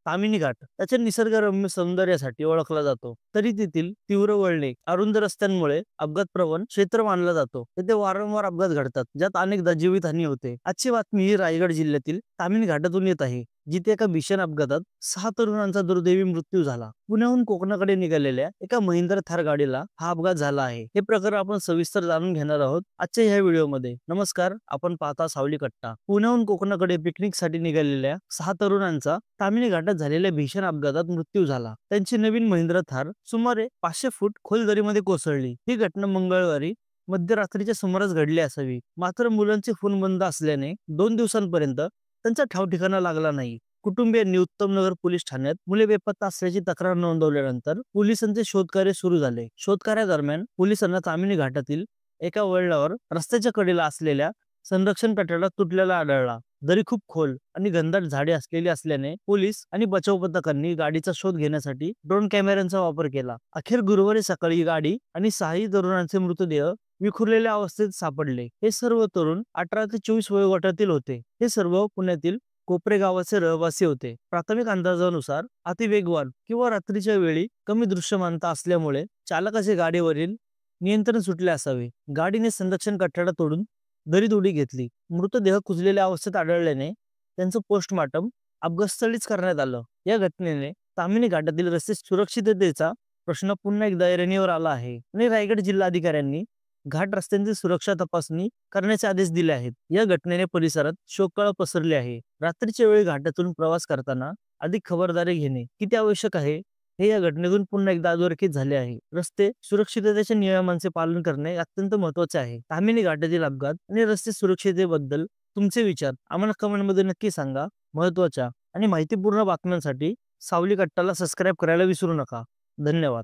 तामिनी घाट त्याच्या निसर्गरम्य सौंदर्यासाठी ओळखला जातो, तरी तेथील तीव्र वळणे, अरुंद रस्त्यांमुळे अपघात प्रवण क्षेत्र मानला जातो। तेथे वारंवार अपघात घडतात, ज्यात अनेकदा जीवितहानी होते। आजची बातमी ही रायगड जिल्ह्यातील तामिनी घाटातून येत आहे, जिथे एका भीषण अपघातात 6 तरुणांचा दुर्दैवी मृत्यू झाला। पुण्याहून कोकणाकडे निघालेल्या एका महिंद्रा थार गाडीला हा अपघात झाला आहे। हे प्रकरण आपण सविस्तर जाणून घेणार आहोत आजच्या ह्या व्हिडिओमध्ये। नमस्कार, आपण पाहता सावली कट्टा। पुण्याहून कोकणाकडे पिकनिकसाठी निघालेल्या 6 तरुणांचा तामिनी घाटात झालेल्या भीषण अपघातात मृत्यू झाला। त्यांची नवीन महिंद्रा थार सुमारे 500 फूट खोल दरीमध्ये कोसळली। ही घटना मंगळवारी मध्यरात्रीच्या सुमारास घडली असावी, मात्र मुलांचे फोन बंद असल्याने 2 दिवसांपर्यंत त्यांचा ठाव ठिकाणा लागला नाही। कुटुंबियांनी उत्तमनगर पोलीस ठाण्यात मुले बेपत्ता असल्याची तक्रार नोंदवल्यानंतर पोलिसांचे शोधकार्य सुरू झाले। शोधकार्यादरम्यान पोलिसांना तामिनी घाटातील एका वळणावर रस्त्याच्या कडेला असलेल्या संरक्षण कठडा तुटलेला आढळला। दरी खूप खोल आणि घनदाट झाडे असलेली असल्याने पोलीस आणि बचाव पथकांनी गाडीचा शोध घेण्यासाठी ड्रोन कॅमेऱ्यांचा वापर केला। अखेर गुरुवारी सकाळी गाडी आणि 6 तरुणांचे मृतदेह विखुरलेल्या अवस्थेत सापडले। हे सर्व तरुण 18 ते 24 वयोगटातील होते। हे सर्व पुण्यातील कोपरे गावाचे रहिवासी होते। प्राथमिक अंदाजानुसार अतिवेगवान किंवा रात्रीच्या वेळी कमी दृश्यमानता असल्यामुळे चालकाचे गाडीवरील नियंत्रण सुटले असावे। गाडीने संरक्षण कठडा तोडून दरीत उडी घेतली। मृतदेह कुजलेल्या अवस्थेत आढळल्याने त्यांचं पोस्टमार्टम अपघातस्थळीच करण्यात आलं। या घटनेने तामिनी घाटातील रस्ते सुरक्षिततेचा प्रश्न पुन्हा एकदा ऐरणीवर आला आहे आणि रायगड जिल्हाधिकाऱ्यांनी घाट रस्त्यांची सुरक्षा तपासणी करण्याचे आदेश दिले आहेत। या घटनेने परिसरात शोककळा पसरली आहे। रात्रीच्या वेळी घाटातून प्रवास करताना अधिक खबरदारी घेणे किती आवश्यक आहे हे या घटनेतून पुन्हा एकदा अधोरेखित झाले आहे। रस्ते सुरक्षिततेच्या नियमांचे पालन करणे अत्यंत महत्त्वाचे आहे। तामिनी घाटातील अपघात आणि रस्ते सुरक्षिततेबद्दल तुमचे विचार आम्हाला कमेंटमध्ये नक्की सांगा। महत्त्वाच्या आणि माहितीपूर्ण बातम्यांसाठी सावली कट्टाला सबस्क्राईब करायला विसरू नका। धन्यवाद।